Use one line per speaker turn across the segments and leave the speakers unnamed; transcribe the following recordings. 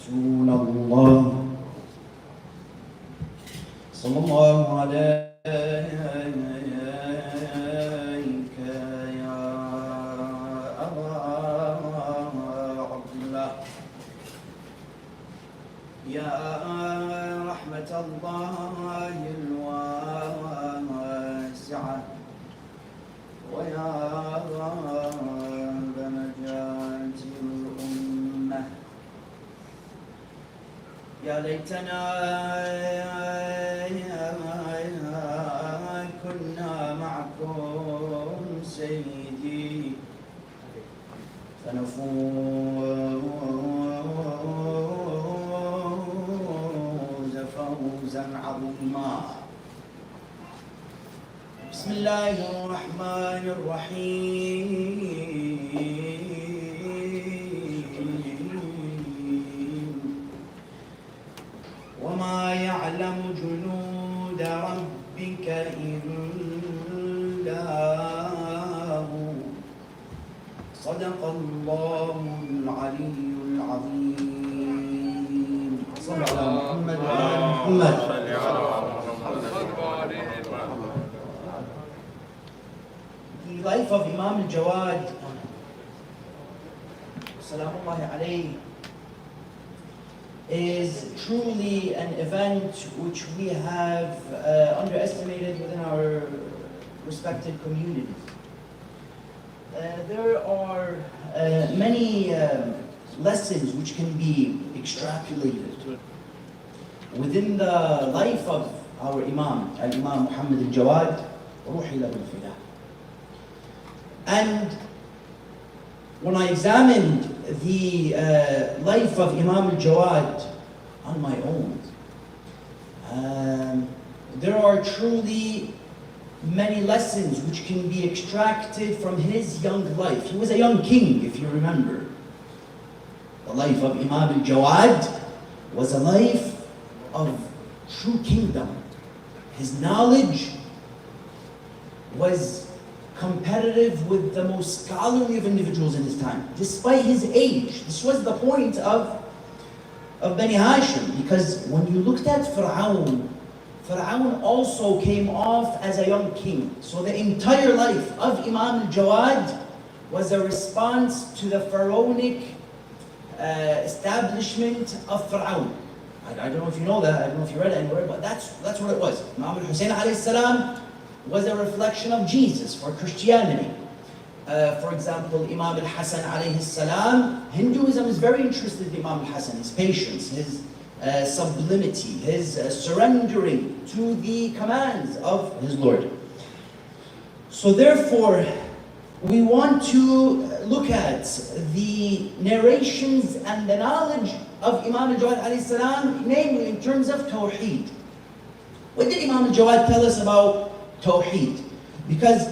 رسول الله صلى الله عليك يا أبا عبد الله يا رحمة الله الواسعة ويا بنجاة الأمة يا ليتنا كنا معكم سيدي فنفوز فوزا عظيما. بسم الله الرحمن الرحيم وما يعلم جنود ربك إلا هو صدق الله العلي العظيم. صلى الله على محمد وعلى محمد. The life of Imam Al-Jawad, Salamullahi alayhi, is truly an event which we have underestimated within our respected communities. There are many lessons which can be extrapolated within the life of our Imam, Al-Imam Muhammad Al-Jawad, Ruhi lahu al-fidah. And when I examined the life of Imam Al-Jawad on my own, there are truly many lessons which can be extracted from his young life. He was a young king, if you remember. The life of Imam Al-Jawad was a life of true kingdom. His knowledge was competitive with the most scholarly of individuals in his time, despite his age. This was the point of Bani Hashim, because when you looked at Fir'aun also came off as a young king. So the entire life of Imam Al-Jawad was a response to the pharaonic establishment of Fir'aun. I don't know if you know that, I don't know if you read it anywhere, but that's what it was. Imam Al-Hussein alayhi salam was a reflection of Jesus for Christianity. For example, Imam Al-Hasan alayhi salam, Hinduism is very interested in Imam Al-Hasan, his patience, his sublimity, his surrendering to the commands of his Lord. So therefore, we want to look at the narrations and the knowledge of Imam Al-Jawad alayhi salam, namely in terms of Tawheed. What did Imam Al-Jawad tell us about Tawheed? Because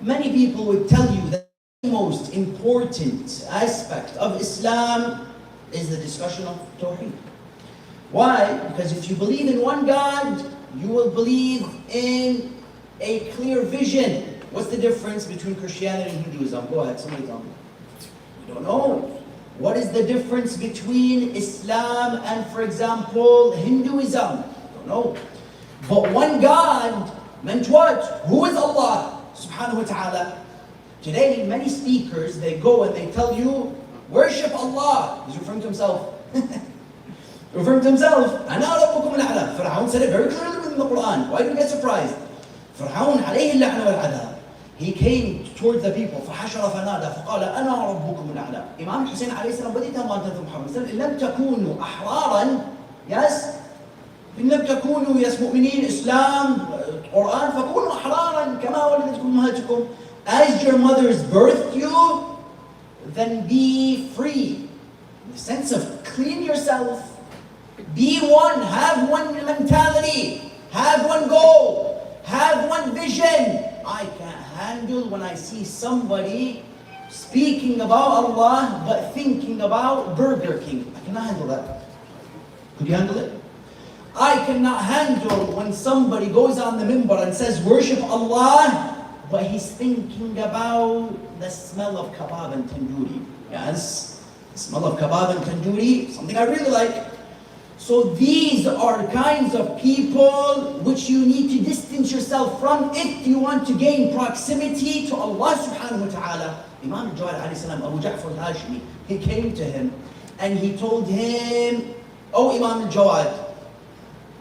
many people would tell you that the most important aspect of Islam is the discussion of Tawheed. Why? Because if you believe in one God, you will believe in a clear vision. What's the difference between Christianity and Hinduism? Go ahead, somebody tell me. We don't know. What is the difference between Islam and, for example, Hinduism? Don't know. But one God meant what? Who is Allah subhanahu wa ta'ala? Today, many speakers, they go and they tell you, worship Allah. He's referring to himself. Referring to himself. أَنَا رَبُّكُمُ الْأَعْلَى. Fir'aun said it very clearly within the Quran. Why do you get surprised? Fir'aun عليه اللعنة والعذاب. He came towards the people. فحشر فنادى فقال أنا ربكم الأعلى. Imam Hussein عليه السلام بدأ يتهم Muhammad. He said, إن لم تكونوا أحرارا, yes, إن لم تكونوا مؤمنين إسلام قرآن فكونوا أحرارا كما ولدتكم أمهاتكم. As your mothers birthed you, then be free. In the sense of clean yourself, be one, have one mentality, have one goal, have one vision. I can't handle when I see somebody speaking about Allah but thinking about Burger King. I cannot handle that. Could you handle it? I cannot handle when somebody goes on the minbar and says worship Allah but he's thinking about the smell of kebab and tandoori. Yes? smell of kebab and tandoori, something I really like. So these are kinds of people which you need to distance yourself from if you want to gain proximity to Allah subhanahu wa ta'ala. Imam Al-Jawad alayhi salam, Abu Ja'far al-Hashimi, he came to him and he told him, "Oh Imam Al-Jawad,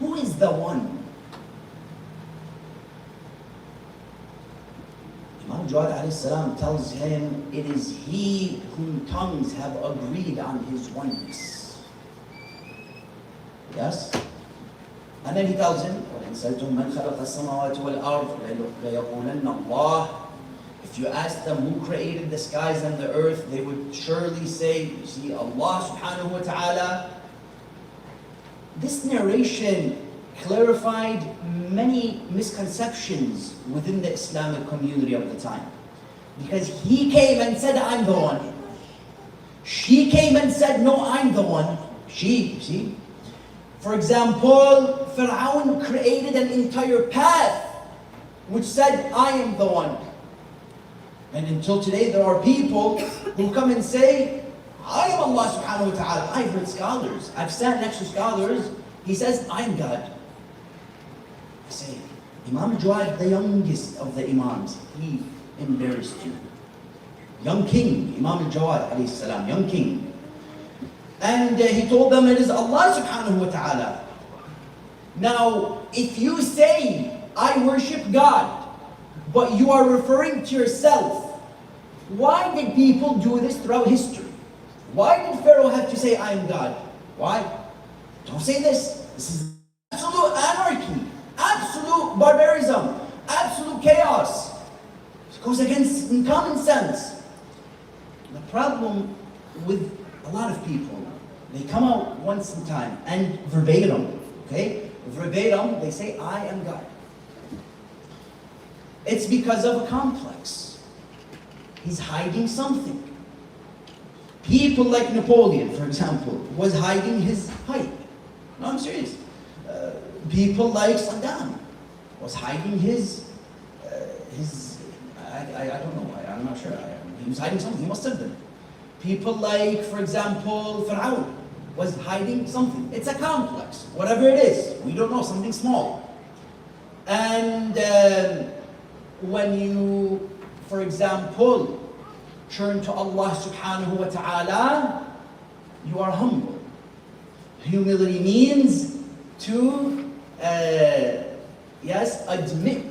who is the one?" Imam Al-Jawad alayhi salam tells him, "It is he whom tongues have agreed on his oneness." Yes? And then he tells him, وَإِنْ سَأَلْتُمْ مَنْ خَلَقَ السَّمَاوَاتِ وَالْأَرْضِ لَيَقُولَنَّ اللَّهُ. If you ask them who created the skies and the earth, they would surely say, you see, Allah subhanahu wa ta'ala. This narration clarified many misconceptions within the Islamic community of the time. Because he came and said, I'm the one. She came and said, no, I'm the one. She, you see? For example, Fir'aun created an entire path which said, I am the one. And until today, there are people who come and say, I am Allah subhanahu wa ta'ala. I've heard scholars. I've sat next to scholars. He says, I am God. I say, Imam Al-Jawad, the youngest of the Imams, he embarrassed you. Young king, Imam Al-Jawad alayhi salam, young king. And he told them it is Allah subhanahu wa ta'ala. Now, if you say, I worship God, but you are referring to yourself, why did people do this throughout history? Why did Pharaoh have to say, I am God? Why? Don't say this. This is absolute anarchy, absolute barbarism, absolute chaos. It goes against common sense. The problem with a lot of people, they come out once in time and verbatim, okay? Verbatim, they say, I am God. It's because of a complex. He's hiding something. People like Napoleon, for example, was hiding his height. No, I'm serious. People like Saddam was hiding his I don't know, I'm not sure. He was hiding something, he must have been. People like, for example, Fir'aun was hiding something. It's a complex, whatever it is. We don't know, something small. And when you, for example, turn to Allah subhanahu wa ta'ala, you are humble. Humility means to, admit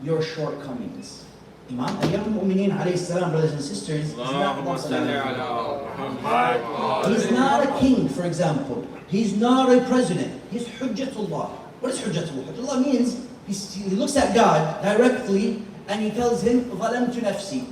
your shortcomings. Imam al-Mu'mineen alayhi salam, brothers and sisters, he's not a king, for example. He's not a president. He's Hujjatullah. What is Hujjatullah? Hujjatullah means he looks at God directly and he tells him, ظَلَمْتُ نَفْسِي.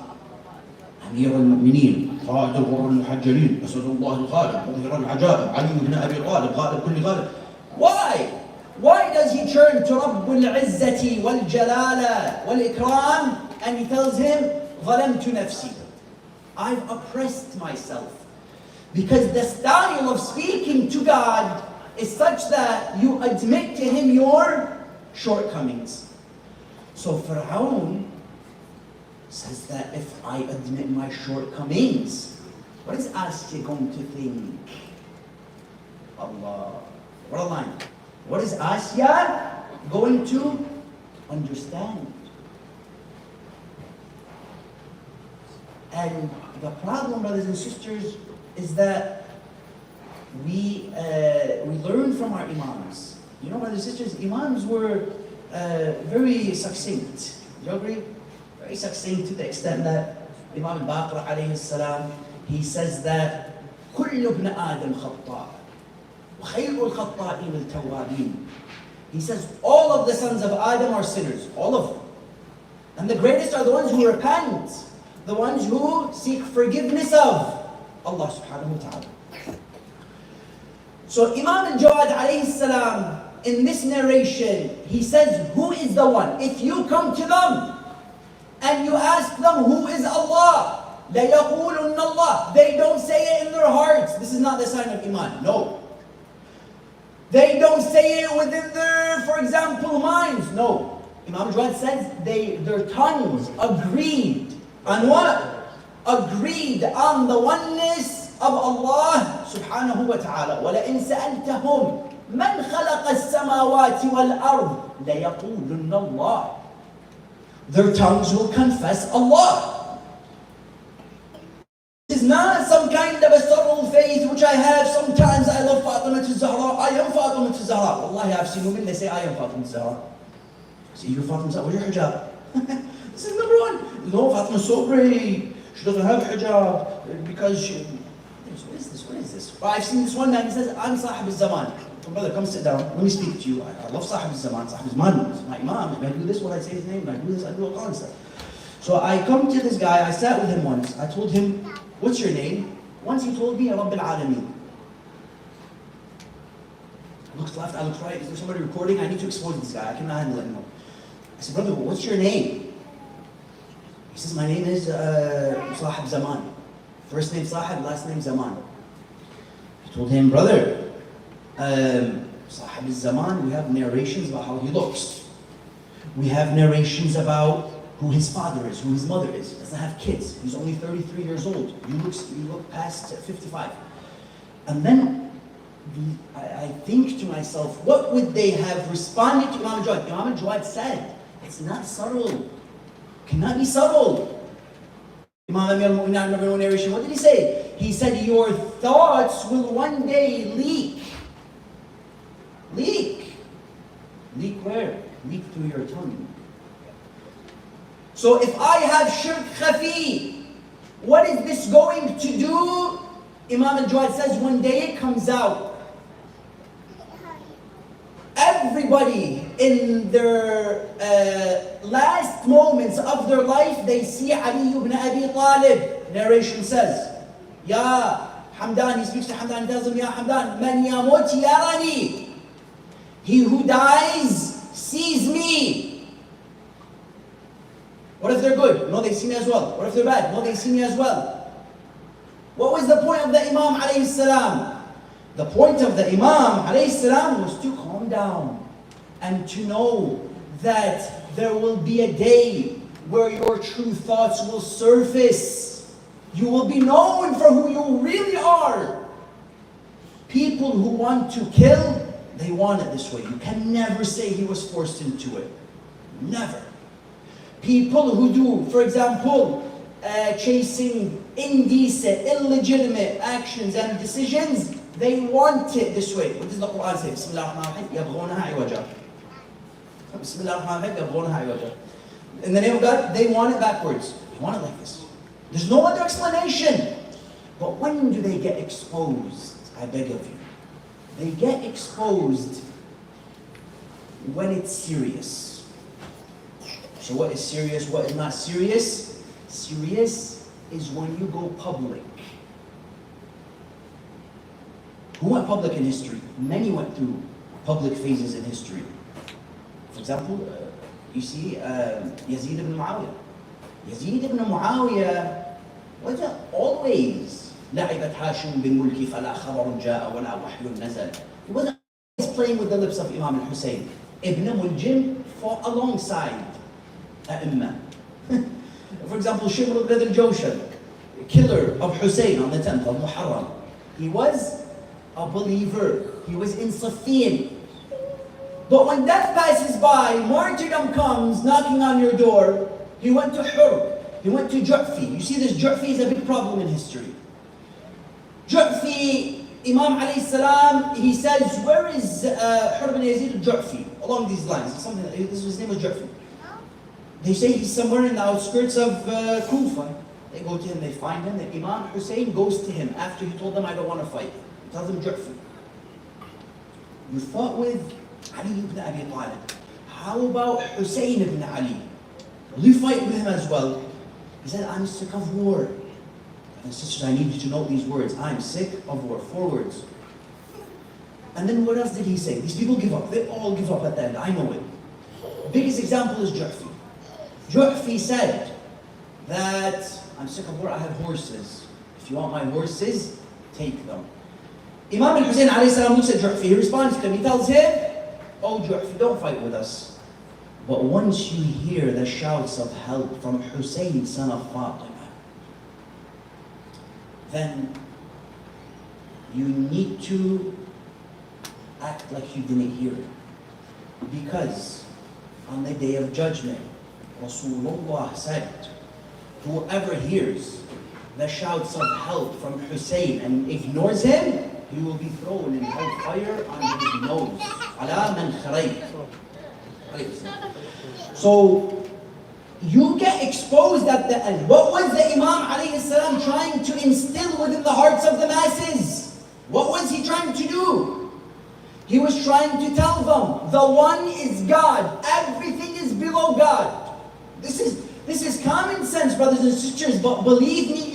أمير المؤمنين قائد الغر المحجلين أسد الله الغالب مظهر العجائب علي بن أبي طالب غالب كل غالب. Why? Why does he turn to رب العزة والجلال والإكرام and he tells him ظلمت نفسي? I've oppressed myself. Because the style of speaking to God is such that you admit to him your shortcomings. So Fir'aun says that if I admit my shortcomings, what is Asya going to think? Allah. What a line. What is Asya going to understand? And the problem, brothers and sisters, is that we learn from our Imams. You know, brothers and sisters, Imams were very succinct. Do you agree? Very succinct to the extent that Imam al-Baqir alayhi salam, he says that كل ابن آدم خطاء وخير الخطائين التوابين. He says all of the sons of Adam are sinners, all of them. And the greatest are the ones who repent, the ones who seek forgiveness of Allah subhanahu wa ta'ala. So Imam Al-Jawad alayhi salam, in this narration, he says, who is the one? If you come to them and you ask them, who is Allah? لَيَقُولُنَّ اللَّهِ. They don't say it in their hearts. This is not the sign of Iman. No. They don't say it within their, for example, minds. No. Imam Al-Jawad says their tongues agreed on what? Agreed on the oneness of Allah subhanahu wa ta'ala. وَلَئِنْ سَأَلْتَهُمْ مَنْ خَلَقَ السَّمَاوَاتِ وَالْأَرْضِ لَيَقُولُنَّ اللَّهِ. Their tongues will confess Allah. This is not some kind of a subtle faith which I have. Sometimes I love Fatima Al-Zahra. I am Fatima Al-Zahra. Wallahi, I've seen women, they say, I am Fatima Al-Zahra. See, you're Fatima Al-Zahra. Where's your hijab? This is number one. No, Fatima's so great. She doesn't have hijab because she... What is this? What is this? Well, I've seen this one man, he says, I'm Sahib al-Zaman. So brother, come sit down. Let me speak to you. I love Sahib al-Zaman. Sahib al-Zaman is my Imam. If I do this when I say his name, if I do this, I do all kinds of stuff. So I come to this guy, I sat with him once. I told him, what's your name? Once he told me, Rabb al-Alameen. I looked left, I looked right. Is there somebody recording? I need to expose this guy. I cannot handle it anymore. I said, brother, what's your name? He says, my name is Sahib Zaman. First name Sahib, last name Zaman. I told him, brother, Sahib Zaman, we have narrations about how he looks. We have narrations about who his father is, who his mother is. He doesn't have kids. He's only 33 years old. You look past 55. And then I think to myself, what would they have responded to Imam Al-Jawad? Imam Al-Jawad said, it's not subtle. Cannot be subtle. Imam Amir al-Mu'mineen narration, what did he say? He said, your thoughts will one day leak. Leak. Leak where? Leak through your tongue. So if I have shirk khafi, what is this going to do? Imam Al-Jawad says, one day it comes out. Everybody in their last moments of their life, they see Ali ibn Abi Talib. Narration says, Ya Hamdan, he speaks to Hamdan, he tells him, Ya Hamdan, Man yamut yarani. He who dies sees me. What if they're good? No, they see me as well. What if they're bad? No, they see me as well. What was the point of the Imam alayhi salam? The point of the Imam alayhi salam was to calm down and to know that there will be a day where your true thoughts will surface. You will be known for who you really are. People who want to kill, they want it this way. You can never say he was forced into it. Never. People who do, for example, chasing indecent, illegitimate actions and decisions, they want it this way. What does the Quran say? Bismillah ar-Rahman ar-Rahim, yabghunaha iwaja. Bismillah ar-Rahman ar-Rahim, yabghunaha iwaja. In the name of God, they want it backwards. They want it like this. There's no other explanation. But when do they get exposed? I beg of you. They get exposed when it's serious. So what is serious? What is not serious? Serious is when you go public. Who went public in history? Many went through public phases in history. For example, you see Yazid ibn Muawiyah. Yazid ibn Muawiyah wasn't always لعبت هاشم بالملك فلا خبر جاء ولا وحي نزل. He wasn't always playing with the lips of Imam al-Hussein. Ibn Muljim fought alongside A'imma. For example, Shimr ibn al-Jawshab, killer of Hussein on the 10th of Muharram. He was a believer. He was in Saffin. But when death passes by, martyrdom comes knocking on your door. He went to Hurb. He went to Ju'fi. You see, this Ju'fi is a big problem in history. Ju'fi, Imam alayhi salam, he says, where is Hurb ibn Yazid al-Ju'fi? Along these lines. His name was Ju'fi. They say he's somewhere in the outskirts of Kufa. They go to him, they find him. The Imam Hussein goes to him after he told them, I don't want to fight. He tells them, Ju'fi, you fought with Ali ibn Abi Talib. How about Hussein ibn Ali? Will you fight with him as well? He said, I'm sick of war. And sisters, I need you to note these words. I'm sick of war. 4 words. And then what else did he say? These people give up. They all give up at the end. I know it. The biggest example is Ju'fi. Ju'fi said that, I'm sick of war, I have horses. If you want my horses, take them. Imam al-Hussein alayhi salam looks at Ju'fi. He responds to him. He tells him, oh Ju'fi, don't fight with us. But once you hear the shouts of help from Hussein, son of Fatima, then you need to act like you didn't hear it. Because on the day of judgment, Rasulullah said, whoever hears the shouts of help from Hussein and ignores him, he will be thrown in hellfire on his nose. Ala man kharayt. So you get exposed at the end. What was the Imam alayhi salam trying to instill within the hearts of the masses? What was he trying to do? He was trying to tell them, the one is God. Everything is below God. This is common sense, brothers and sisters, but believe me,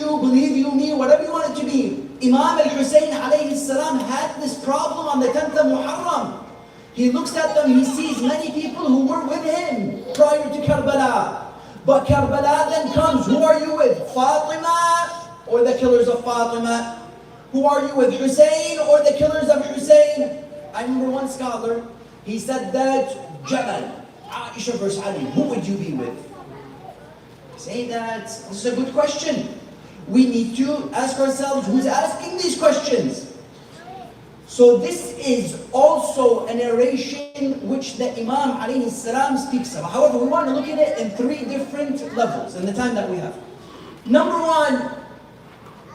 me, whatever you want it to be. Imam al-Hussein alayhi salam had this problem on the 10th of Muharram. He looks at them, he sees many people who were with him prior to Karbala. But Karbala then comes, who are you with? Fatima or the killers of Fatima? Who are you with? Hussein or the killers of Hussein? I remember one scholar, he said that Jamal, Aisha versus Ali, who would you be with? Say that, this is a good question. We need to ask ourselves, who's asking these questions? So this is also a narration which the Imam alayhi salam speaks of. However, we want to look at it in 3 different levels in the time that we have. Number 1,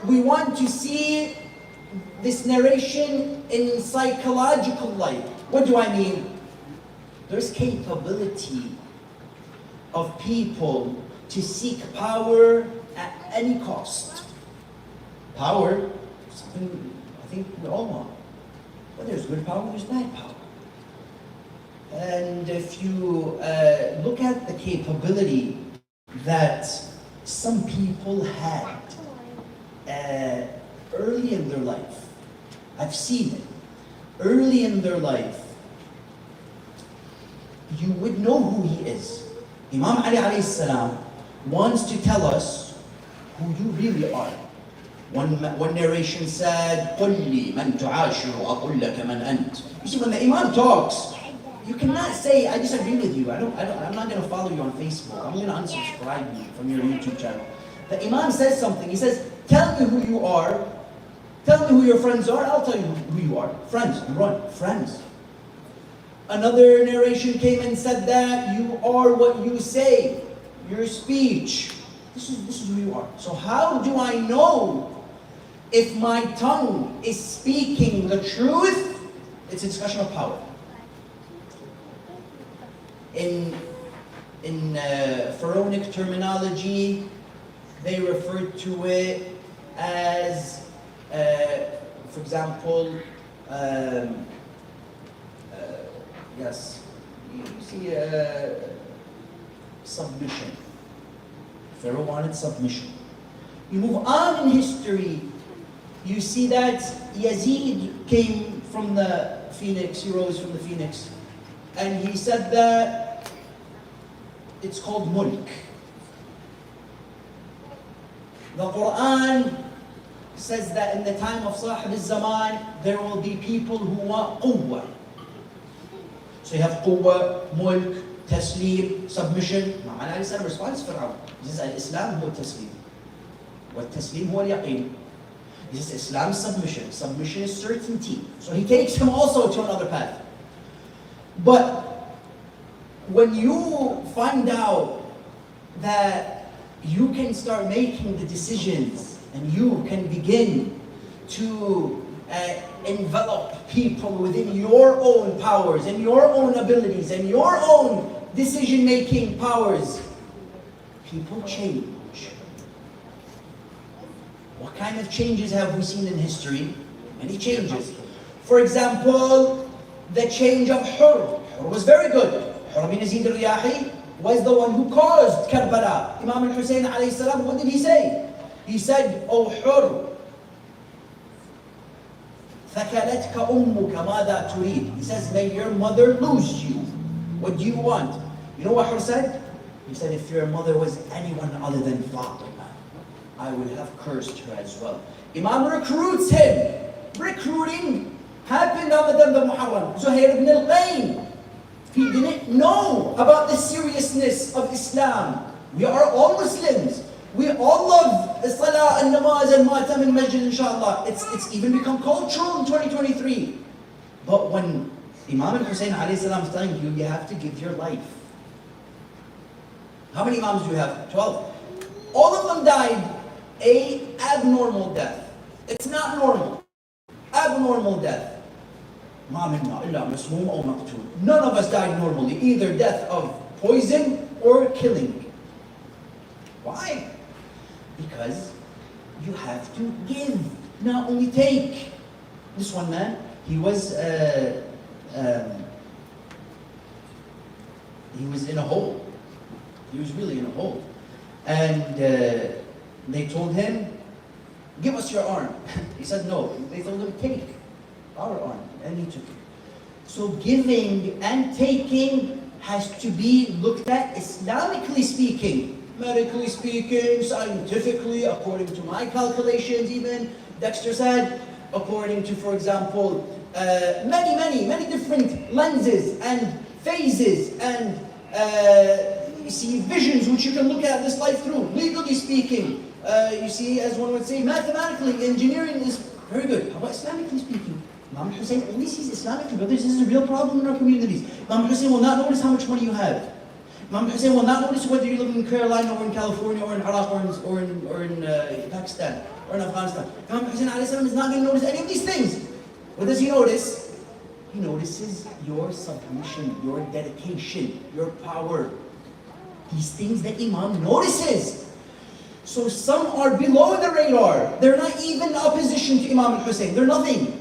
we want to see this narration in psychological light. What do I mean? There's capability of people to seek power at any cost. Power, something I think we all want. But there's good power, there's bad power. And if you look at the capability that some people had early in their life, I've seen it, early in their life, you would know who he is. Imam Ali alayhi salam wants to tell us who you really are. One narration said, قُلْ لِي مَنْ تُعَاشِرُ أَقُلْ لَكَ مَنْ أَنْتِ. You see, when the Imam talks, you cannot say, I disagree with you. I'm not going to follow you on Facebook. I'm going to unsubscribe you from your YouTube channel. The Imam says something. He says, tell me who you are. Tell me who your friends are. I'll tell you who you are. Friends, you run. Friends. Another narration came and said that you are what you say. Your speech. This is who you are. So how do I know if my tongue is speaking the truth? It's a discussion of power. In pharaonic terminology, they refer to it as, for example, yes, you see submission. Pharaoh wanted submission. You move on in history, you see that Yazid came from the phoenix, he rose from the phoenix, and he said that it's called mulk. The Quran says that in the time of Sahib al-Zaman, there will be people who want quwwah. So you have quwwah, mulk, taslim, submission. Ma'ana al-Islam responds to Fir'aun. This is al-Islam huwa taslim. Wat-taslim huwa al-yaqeen. This is Islam's submission. Submission is certainty. So he takes him also to another path. But when you find out that you can start making the decisions and you can begin to envelop people within your own powers and your own abilities and your own decision-making powers, people change. What kind of changes have we seen in history? Many changes. For example, the change of Hur. Hur was very good. Hur bin Yazid al-Riyahi was the one who caused Karbala. Imam al-Hussein alayhi salam, what did he say? He said, "O Hur, ثَكَلَتْكَ أُمُّكَ مَاذَا تُرِيد?" He says, may your mother lose you. What do you want? You know what Hur said? He said, if your mother was anyone other than Fatima, I would have cursed her as well. Imam recruits him. Recruiting happened on the 10th of Muharram. Zuhair ibn al-Qayn, he didn't know about the seriousness of Islam. We are all Muslims. We all love Salah and Namaz and Matam and Masjid, inshallah. It's even become cultural in 2023. But when Imam al-Hussein alayhi salam is telling you, you have to give your life. How many Imams do you have? 12. All of them died a abnormal death. It's not normal. Abnormal death. None of us died normally. Either death of poison or killing. Why? Because you have to give, not only take. This one man, he was in a hole. He was really in a hole. And they told him, give us your arm. He said no. They told him, take our arm. And he took it. So giving and taking has to be looked at Islamically speaking. Medically speaking, scientifically, according to my calculations even, Dexter said, according to, for example, many different lenses and phases and you see visions which you can look at this life through. Legally speaking, you see, as one would say, mathematically, engineering is very good. How about Islamically speaking? Imam Hussein only sees Islamic brothers. This is a real problem in our communities. Imam Hussein will not notice how much money you have. Imam Hussein will not notice whether you live in Carolina or in California or in Iraq or in Pakistan or in Afghanistan. Imam Hussein alayhi salam is not going to notice any of these things. What does he notice? He notices your submission, your dedication, your power. These things that Imam notices. So some are below the radar. They're not even opposition to Imam al-Hussein. They're nothing.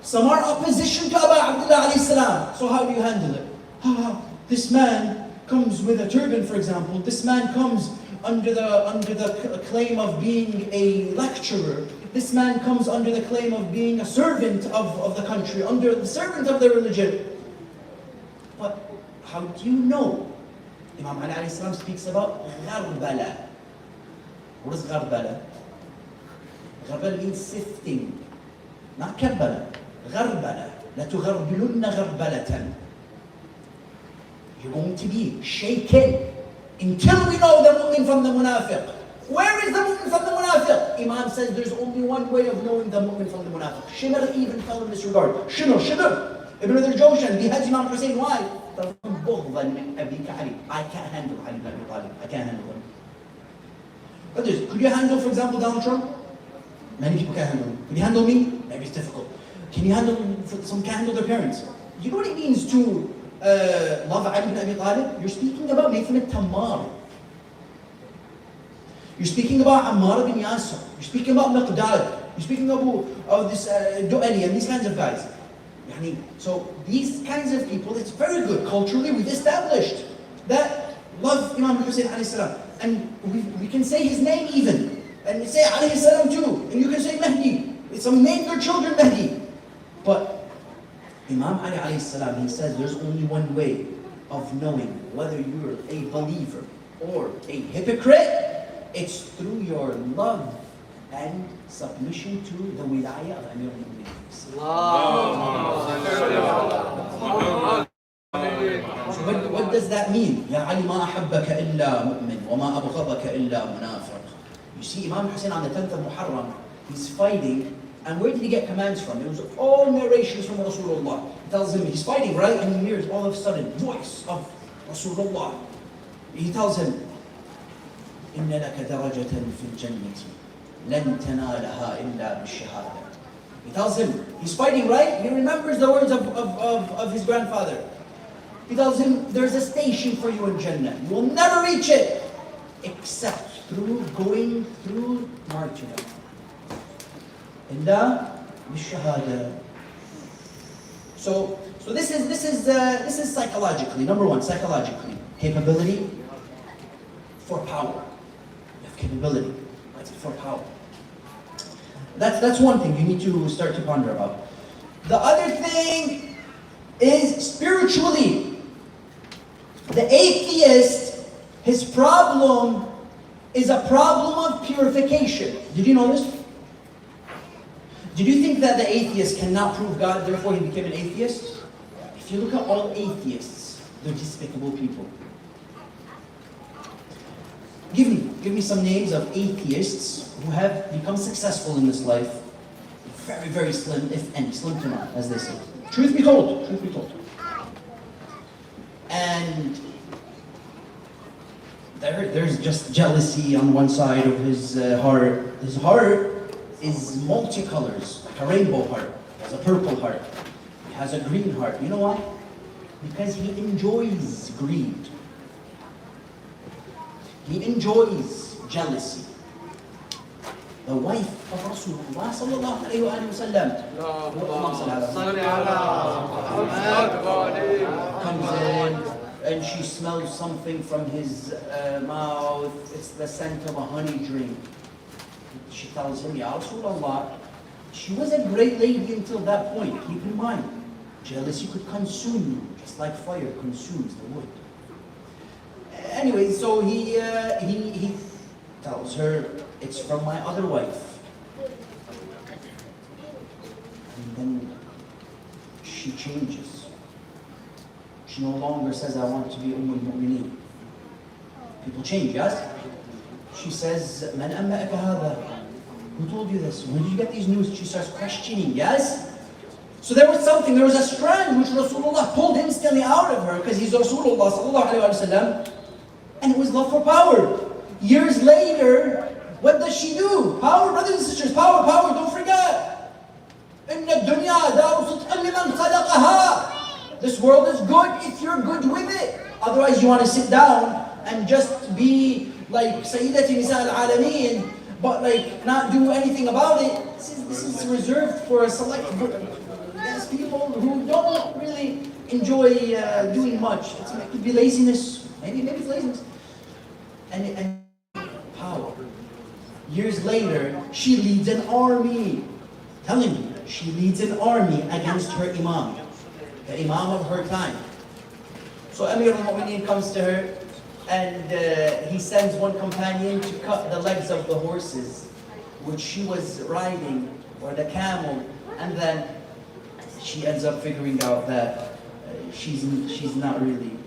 Some are opposition to Abu Abdullah alayhi salam. So how do you handle it? This man comes with a turban, for example. This man comes under the claim of being a lecturer. This man comes under the claim of being a servant of the country, under the servant of the religion. But how do you know? Imam Ali alayhi salam speaks about gharbala. What is gharbala? Gharbala means sifting, not karbala. Gharbala. لَتُغَرْبِلُنَّ غَرْبَلَةً. You're going to be shaken until we know the mu'min from the munafiq. Where is the mu'min from the munafiq? Imam says there's only one way of knowing the mu'min from the munafiq. Shimr even fell in this regard. Shimr. Ibn al-Jawshan, he has Imam Hussein. Why? I can't handle Ali ibn Abi Talib. I can't handle him. Brothers, could you handle, for example, Donald Trump? Many people can't handle him. Could you handle me? Maybe it's difficult. Can you handle, some can't handle their parents? You know what it means to love Ali ibn Abi Talib? You're speaking about Maytham al-Tammar. You're speaking about Ammar bin Yasir. You're speaking about Miqdad. You're speaking about this Du'ali and these kinds of guys. So these kinds of people, it's very good. Culturally, we've established that love Imam Hussein alayhi salam. And we can say his name even. And say alayhi salam too. And you can say Mahdi. Some name their children Mahdi. But Imam Ali alayhi salam, he says there's only one way of knowing whether you're a believer or a hypocrite. It's through your love and submission to the wilayah of Amir al-Mu'minin. So what does that mean? Ya Ali ma ahabbaka illa mu'min wa ma abghadaka illa munafiq. You see Imam Hussein on the 10th of Muharram, he's fighting. And where did he get commands from? It was all narrations from Rasulullah. He tells him, he's fighting, right? And he hears all of a sudden, voice of Rasulullah. He tells him, إِنَّ لَكَ دَرَجَةً فِي الْجَنَّةِ لَنْ تَنَالَهَا إِلَّا بِالشَّهَادَةِ. He tells him, he's fighting, right? He remembers the words of his grandfather. He tells him, there's a station for you in Jannah. You will never reach it except through going through martyrdom. إلا بالشهادة. So this is psychologically. Number one, psychologically, capability for power. You have capability, right? For power. That's one thing you need to start to ponder about. The other thing is spiritually. The atheist, his problem is a problem of purification. Did you know this? Did you think that the atheist cannot prove God, therefore he became an atheist? If you look at all atheists, they're despicable people. Give me some names of atheists who have become successful in this life. Very, very slim, if any, slim to none, as they say. Truth be told. And there's just jealousy on one side of his heart. His heart is multicolors, like a rainbow heart. He has a purple heart. He has a green heart. You know why? Because he enjoys greed. He enjoys jealousy. The wife of Rasulullah sallallahu alayhi wa sallam comes in and she smells something from his mouth. It's the scent of a honey drink. She tells him, Ya Rasulullah, she was a great lady until that point. Keep in mind, jealousy could consume you, just like fire consumes the wood. Anyway, so he tells her, it's from my other wife. And then she changes. She no longer says, I want to be al-Mu'mineen. People change, yes? She says, Man أنبأك هذا? Who told you this? When did you get these news? She starts questioning, yes? So there was something, there was a strand which Rasulullah pulled instantly out of her because he's Rasulullah sallallahu alayhi wa sallam. And it was love for power. Years later, what does she do? Power, brothers and sisters, power, don't forget. إِنَّ الدُّنْيَا دَارُ صِدْقٍ لِمَنْ خَلَقَهَا. This world is good if you're good with it. Otherwise you want to sit down and just be like Sayyidati Nisa al-Alameen, but like not do anything about it. This is reserved for a select group. Yes, people who don't really enjoy doing much. It could be laziness. Maybe it's laziness. And power. Years later, she leads an army. Telling you, she leads an army against her Imam, the Imam of her time. So Amir al-Mu'mineen comes to her and he sends one companion to cut the legs of the horses which she was riding, or the camel, and then she ends up figuring out that she's not really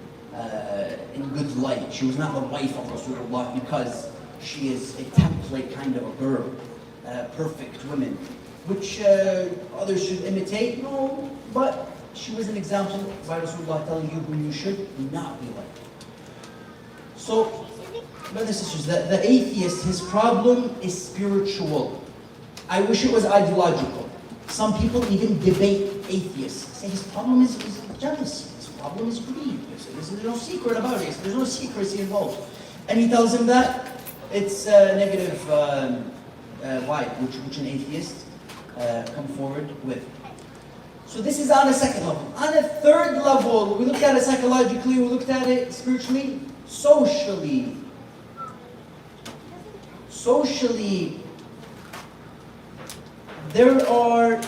in good light. She was not the wife of Rasulullah because she is a template kind of a girl, perfect woman, which others should imitate. No, but she was an example by Rasulullah telling you who you should not be like. So, brothers and sisters, the atheist, his problem is spiritual. I wish it was ideological. Some people even debate atheists. Say his problem is jealousy. His problem is greed. There's no secret about it. There's no secrecy involved. And he tells him that it's negative vibe, which an atheist come forward with. So this is on a second level. On a third level, we looked at it psychologically, we looked at it spiritually, socially. Socially, there are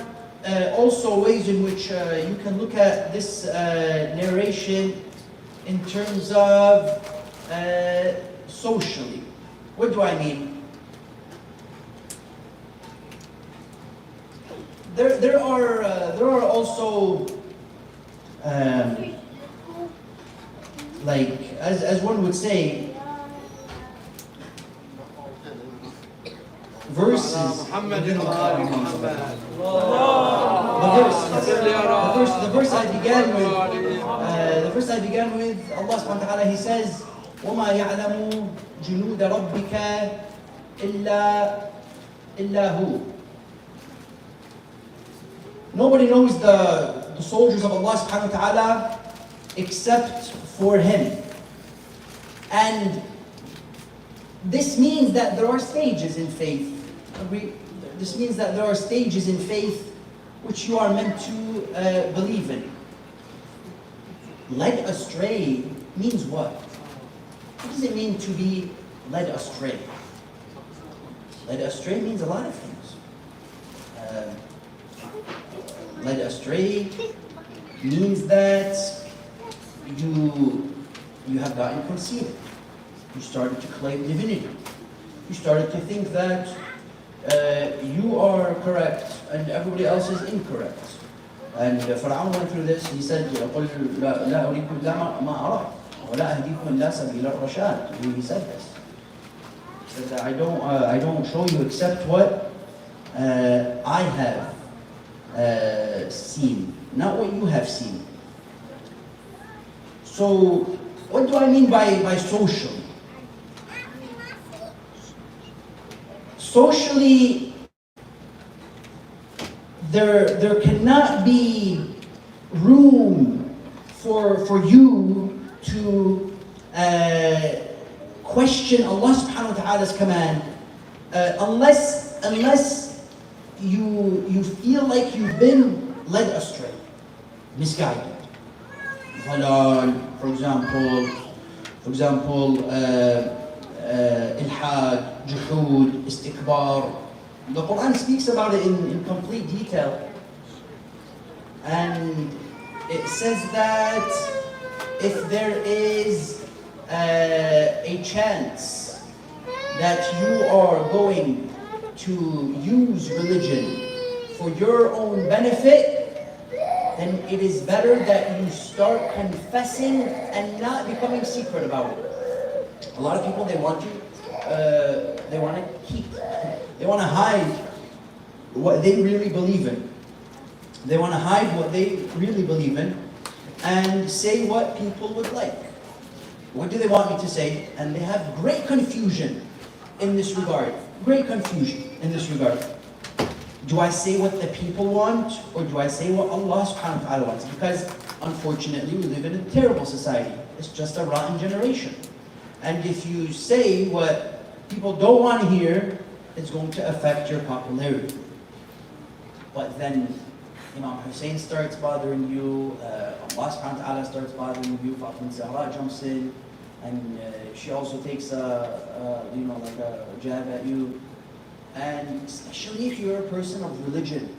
also ways in which you can look at this narration in terms of socially. What do I mean? There are also like as one would say, verses. The verse I began with, Allah subhanahu wa ta'ala, He says, وَمَا يَعْلَمُ جُنُودَ رَبِّكَ إِلَّا هُ. Nobody knows the soldiers of Allah subhanahu wa ta'ala except for Him. And this means that there are stages in faith. This means that there are stages in faith which you are meant to believe in. Led astray means what? What does it mean to be led astray? Led astray means a lot of things. Led astray means that you have gotten conceited. You started to claim divinity. You started to think that you are correct and everybody else is incorrect. And Fir'aun went through this. He said, قُلْ لَا أُرِيكُمْ لَا مَا أَرَى وَلَا أَهْدِيكُمْ إِلَّا سَبِيلَ الرَّشَادِ. He said this. He said that I don't show you except what I have seen, not what you have seen. So, what do I mean by social? Socially, there cannot be room for you to question Allah subhanahu wa ta'ala's command unless you feel like you've been led astray, misguided. Halal, for example, ilhad, juhud, istikbar. The Quran speaks about it in complete detail. And it says that if there is a chance that you are going to use religion for your own benefit, then it is better that you start confessing and not becoming secret about it. A lot of people, they want to hide what they really believe in. They want to hide what they really believe in and say what people would like. What do they want me to say? And they have great confusion in this regard. Great confusion in this regard. Do I say what the people want, or do I say what Allah subhanahu wa ta'ala wants? Because unfortunately we live in a terrible society. It's just a rotten generation. And if you say what people don't want to hear, it's going to affect your popularity. But then Imam Hussein starts bothering you, Allah subhanahu wa ta'ala starts bothering you, Al-Zahra jumps in, and she also takes a jab at you. And especially if you're a person of religion,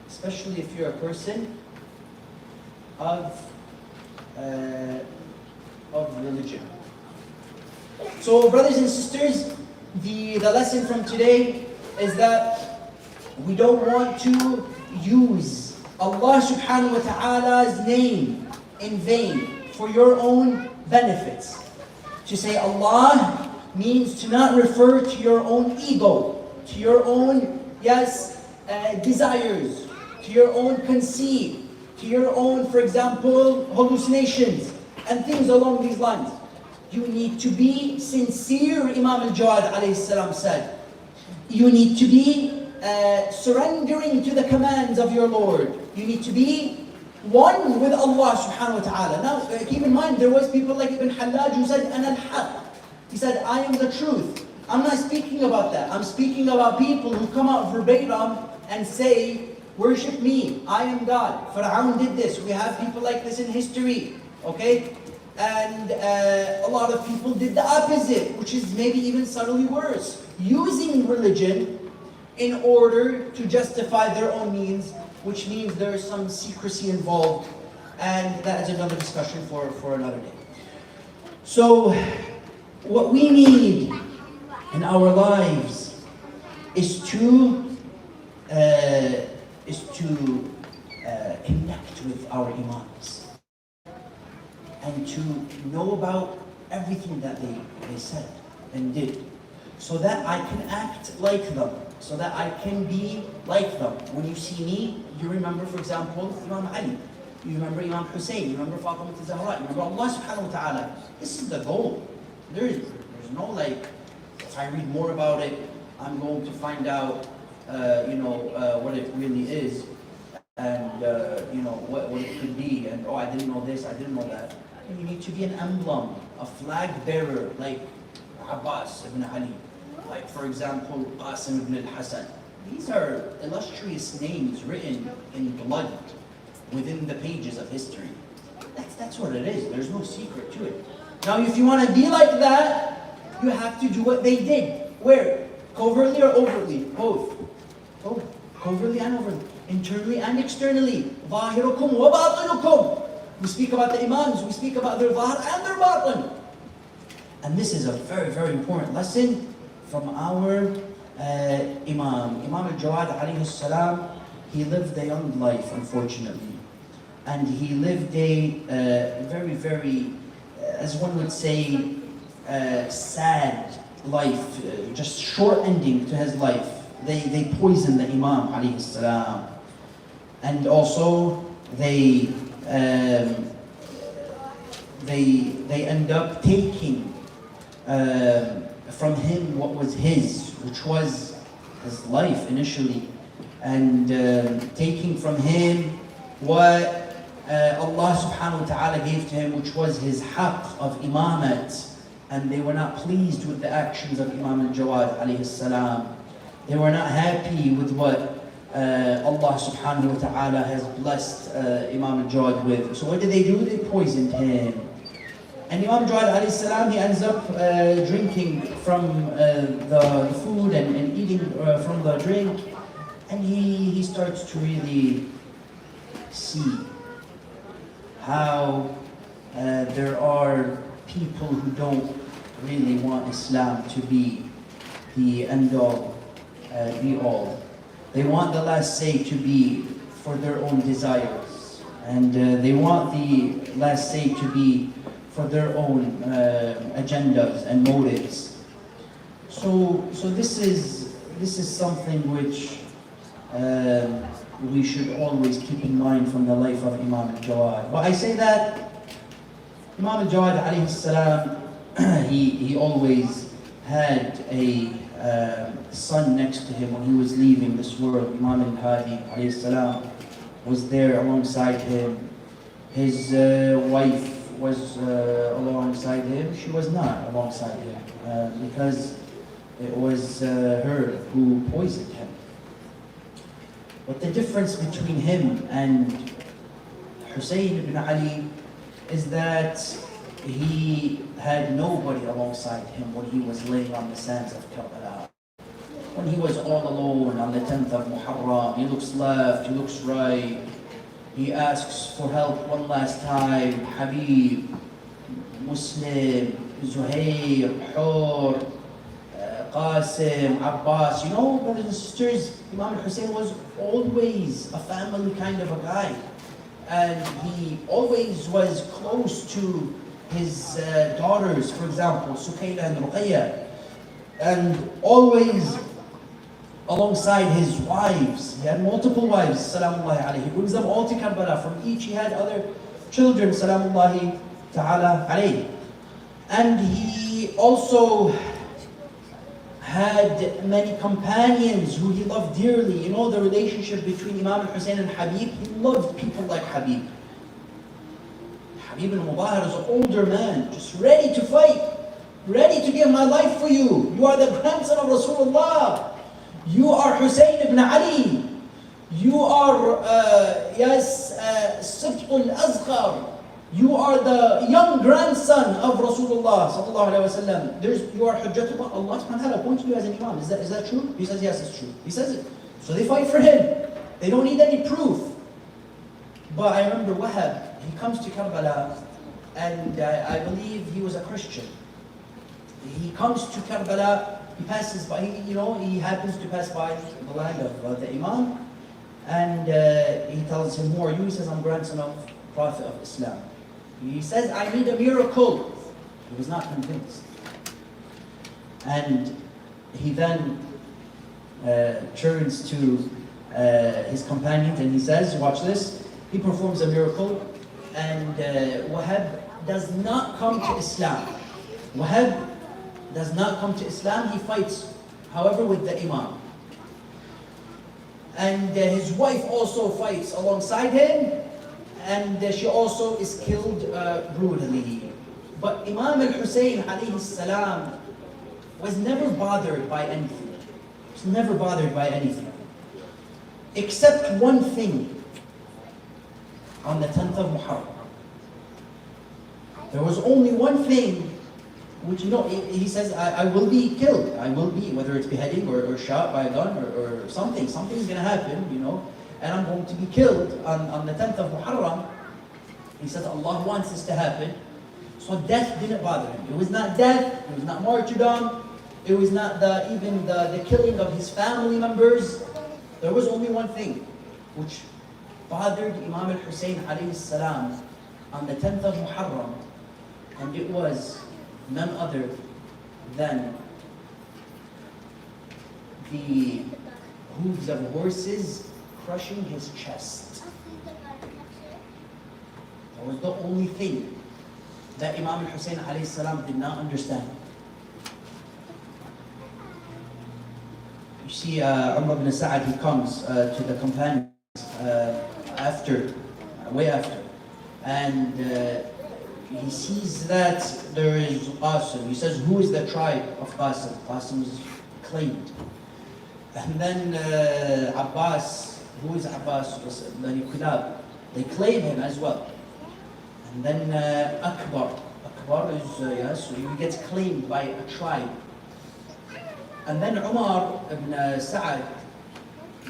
especially if you're a person of religion. So brothers and sisters, the lesson from today is that we don't want to use Allah subhanahu wa ta'ala's name in vain for your own benefits. To say Allah means to not refer to your own ego, to your own, desires, to your own conceit, to your own, for example, hallucinations, and things along these lines. You need to be sincere, Imam Al-Jawad alayhi salam said. You need to be surrendering to the commands of your Lord. You need to be one with Allah subhanahu wa ta'ala. Now, keep in mind, there was people like Ibn Hallaj who said, Ana al-haq. He said, I am the truth. I'm not speaking about that. I'm speaking about people who come out verbatim and say, worship me, I am God. Fir'aun did this. We have people like this in history. Okay? And a lot of people did the opposite, which is maybe even subtly worse. Using religion in order to justify their own means, which means there is some secrecy involved. And that is another discussion for another day. So, what we need in our lives is to connect with our Imams and to know about everything that they said and did, so that I can act like them, so that I can be like them. When you see me, you remember, for example, Imam Ali, you remember Imam Hussein, you remember Fatima al-Zahra, you remember Allah subhanahu wa ta'ala. This is the goal. There's no like, if I read more about it, I'm going to find out, what it really is, and what it could be, and I didn't know this, I didn't know that. And you need to be an emblem, a flag bearer, like Abbas ibn Ali, like for example Qasim ibn al-Hasan. These are illustrious names written in blood within the pages of history. That's what it is. There's no secret to it. Now, if you want to be like that, you have to do what they did. Where? Covertly or overtly? Both. Both. Covertly and overtly. Internally and externally. ظاهركم وباطنكم. We speak about the Imams, we speak about their Zahra and their Batin. And this is a very, very important lesson from our Imam. Imam Al-Jawad alayhi salam, he lived a young life, unfortunately. And he lived a very, very, as one would say, sad life, just short ending to his life. They poisoned the Imam alayhi salam. And also they end up taking from him what was his, which was his life initially, and taking from him what Allah subhanahu wa ta'ala gave to him, which was his haqq of imamat. And they were not pleased with the actions of Imam Al-Jawad alayhi salam. They were not happy with what Allah subhanahu wa ta'ala has blessed Imam Al-Jawad with. So what did they do? They poisoned him. And Imam Al-Jawad alayhi salam, he ends up drinking from the food and eating from the drink. And he starts to really see how there are people who don't really want Islam to be the end-all, be-all. They want the last say to be for their own desires. And they want the last say to be for their own agendas and motives. So this is something which we should always keep in mind from the life of Imam Al-Jawad. But I say that Imam Al-Jawad alayhi salam, he always had a son next to him when he was leaving this world. Imam Al-Hadi alayhi salam was there alongside him. His wife was alongside him. She was not alongside him because it was her who poisoned him. But the difference between him and Hussein ibn Ali is that he had nobody alongside him when he was laying on the sands of Karbala. When he was all alone on the 10th of Muharram, he looks left, he looks right, he asks for help one last time. Habib, Muslim, Zuhair, Hur, Qasim, Abbas. You know, brothers and sisters, Imam al-Hussein was always a family kind of a guy. And he always was close to his daughters, for example, Sukaila and Ruqayya. And always alongside his wives. He had multiple wives, salamullahi alayhi. He brings them all to Karbala. From each he had other children, salamullahi ta'ala alayhi. And he also had many companions who he loved dearly. You know the relationship between Imam al-Hussein and Habib? He loved people like Habib. Habib al-Mubahir is an older man, just ready to fight, ready to give my life for you. You are the grandson of Rasulullah. You are Hussein ibn Ali. You are, Sibt al-Azghar. You are the young grandson of Rasulullah sallallahu alaihi wasallam. You are Hujjatullah. Allah subhanahu wa ta'ala appointed you as an imam. Is that true? He says, yes, it's true. He says it. So they fight for him. They don't need any proof. But I remember Wahab, he comes to Karbala, and I believe he was a Christian. He comes to Karbala, he passes by, he happens to pass by the land of the Imam, and he tells him, who are you? He says, I'm grandson of Prophet of Islam. He says, I need a miracle. He was not convinced. And he then turns to his companions and he says, watch this, he performs a miracle, and Wahab does not come to Islam. Wahab does not come to Islam, he fights, however, with the Imam. And his wife also fights alongside him, and she also is killed brutally. But Imam al-Hussein alayhi salam was never bothered by anything. He was never bothered by anything. Except one thing. On the 10th of Muharram. There was only one thing which, he says, I will be killed. I will be, whether it's beheading or shot by a gun or something. Something's going to happen, and I'm going to be killed on the 10th of Muharram. He says, Allah wants this to happen. So death didn't bother him. It was not death, it was not martyrdom, it was not even the killing of his family members. There was only one thing which bothered Imam al-Hussein alayhi salam on the 10th of Muharram, and it was none other than the hooves of horses crushing his chest. That was the only thing that Imam al-Hussein alayhi salam did not understand. You see, Umar ibn Sa'ad, he comes to the companions way after, and he sees that there is Qasim. He says, who is the tribe of Qasim? Qasim is claimed. And then Abbas, who is Abbas? Bani Kulab. They claim him as well. And then Akbar. Akbar is, yes, so he gets claimed by a tribe. And then Umar ibn Sa'ad,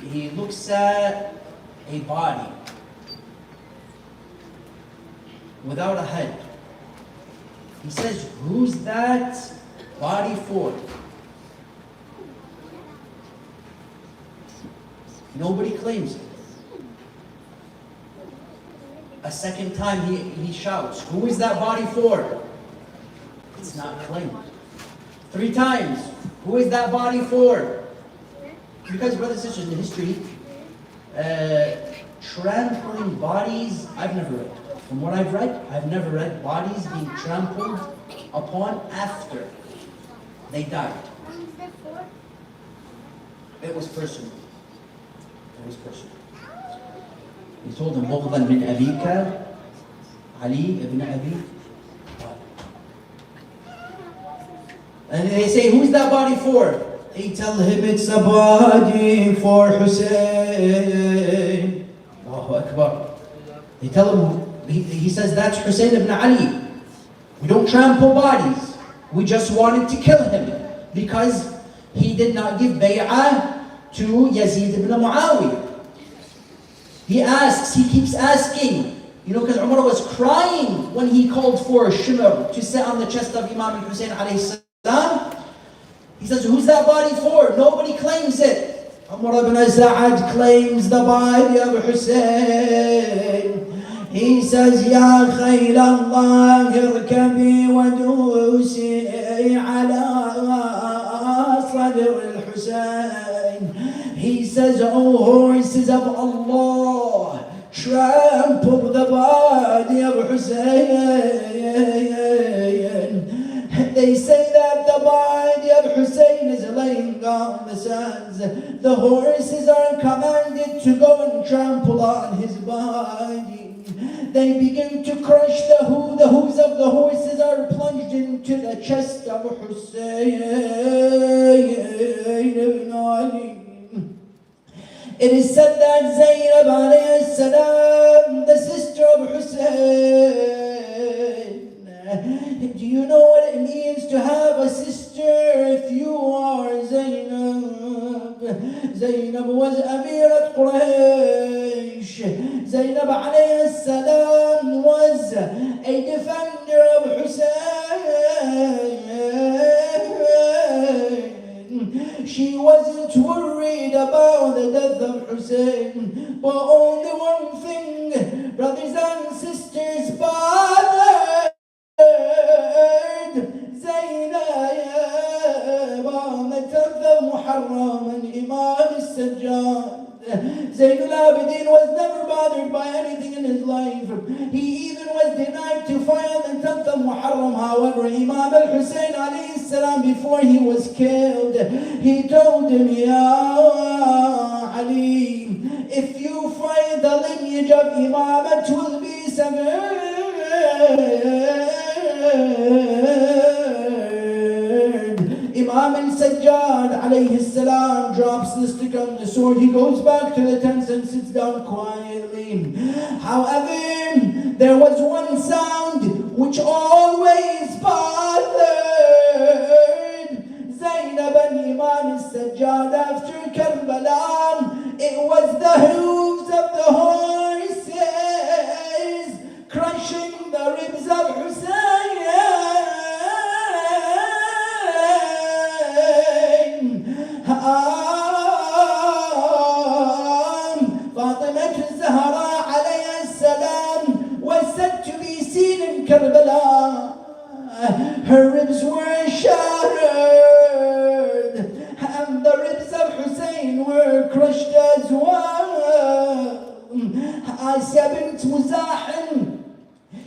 he looks at a body without a head. He says, who's that body for? Nobody claims it. A second time he shouts, who is that body for? It's not claimed. 3 times, who is that body for? Because, brothers and sisters, in history, trampling bodies, I've never read. From what I've read, I've never read bodies being trampled upon after they died. It was personal. It was personal. He told him, بغضا من أبيك علي ibn Abi. And they say, who's that body for? They tell him it's a body for Hussein. Allahu Akbar. They tell him, he says, that's Hussein ibn Ali. We don't trample bodies. We just wanted to kill him because he did not give bay'ah to Yazid ibn Muawiyah. He asks, he keeps asking, because Umar was crying when he called for Shimr to sit on the chest of Imam al-Hussein alayhi salam. He says, who's that body for? Nobody claims it. Umar ibn Sa'ad claims the body of Hussein. He says, Ya khayl Allah irkabi wa dusi ala sadr al-Hussein. He says, O horses of Allah, trample the body of Hussein. They say that the body of Hussein is laying on the sands. The horses are commanded to go and trample on his body. They begin to crush the hooves of the horses are plunged into the chest of Hussein ibn Ali. It is said that Zaynab alayhi salam, the sister of Hussein, do you know what it means to have a sister if you are Zaynab? Zaynab was Amirat Quraysh. Zaynab alayhi salam was a defender of Hussein. She wasn't worried about the death of Hussein, but only one thing, brothers and sisters, bothered Zaynab on the 10th of Muharram and Imam al-Sajjad. Zayn al-Abidin was never bothered by anything in his life. He even was denied to fire the 10th of Muharram. However, Imam al-Hussein alayhi salam, before he was killed, he told him, Ya Ali, if you find the lineage of Imam, it will be severed. Imam al-Sajjad alayhi salam drops the stick on the sword. He goes back to the tent and sits down quietly. However, there was one sound which always bothered Zaynab and Imam al-Sajjad after Karbala. It was the hooves of the horses crushing the ribs of Hussein. Fatima al-Zahra alayhi salam was said to be seen in Karbala, her ribs were shattered, and the ribs of Hussein were crushed as well. Asya bint Muzahim,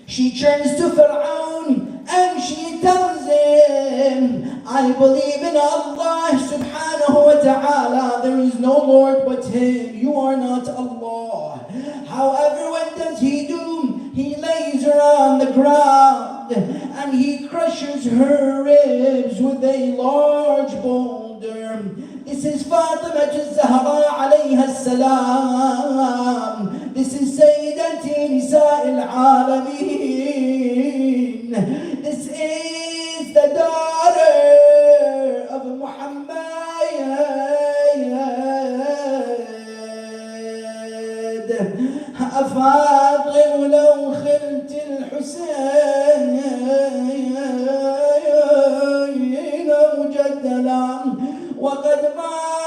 she turns to Fir'aun and she tells him, I believe in Allah subhanahu wa ta'ala, there is no Lord but Him, you are not Allah. However, what does he do? He lays her on the ground and he crushes her ribs with a large boulder. This is Fatima Al-Zahra alayha salam. This is Sayyidati Nisa al-Alameen. This is the daughter of Muhammad. أفاطم لو خلت الحسين مجدلا وقد مات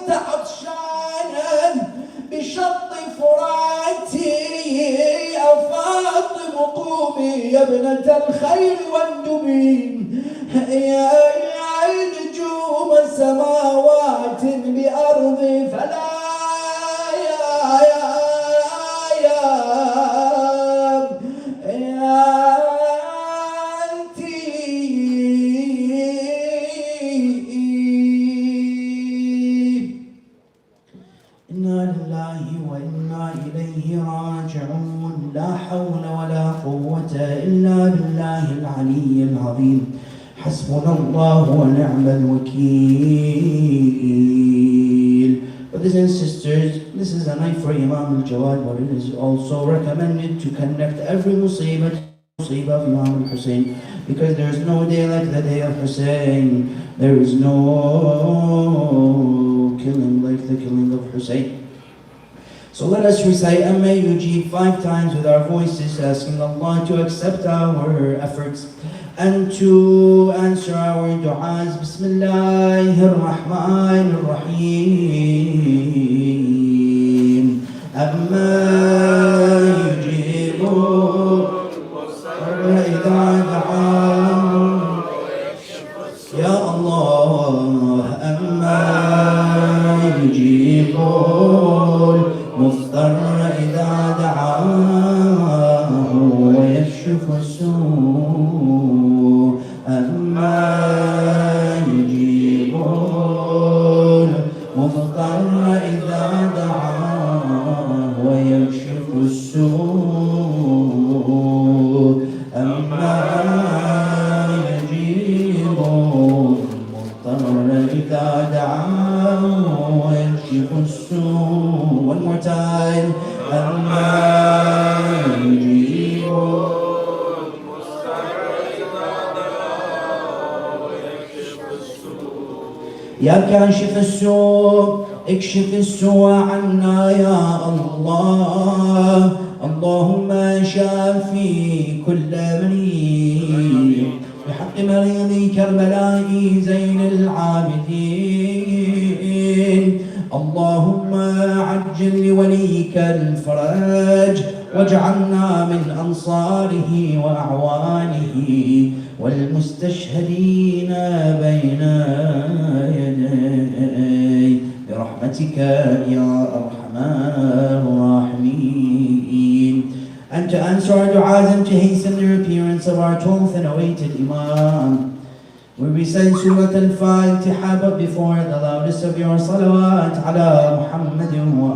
عطشانا بشط فراتي أفاطم قومي يا ابنة الخير والنبي يا نجوم السماوات بأرض فلا إنا لله وإنا إليه راجعون لا حول ولا قوة إلا بالله العلي العظيم حسبنا الله ونعم الوكيل. Brothers and sisters, this is a night for Imam Al-Jawad, but it is also recommended to connect every musibah of Imam Al-Hussein, because there is no day like the day of Hussein. There is no killing like the killing of Hussein. So let us recite Amma Yujib 5 times with our voices, asking Allah to accept our efforts and to answer our du'as. Bismillahir Rahmanir Rahim. Amma yujibu idha da'an. Ya Allah. Amma yujibu مضطر إذا دعاه ويكشف السوء أما يجيب المضطر إذا دعاه ويكشف السوء أما يجيب المضطر إذا دعاه ويكشف السوء. One more time. يا كاشف السوء اكشف السوء عنا يا الله. اللهم شافي كل مريض بحق مريض كربلاء زين العابدين. اللهم عجل لوليك الفرج واجعلنا من أنصاره وأعوانه والمستشهدين بين يديه برحمتك يا أرحم الراحمين. And to answer our du'as and to hasten the appearance of our 12th and awaited Imam, we recite Surah Al-Fatiha, but before the loudest of your salawat ala Muhammadin wa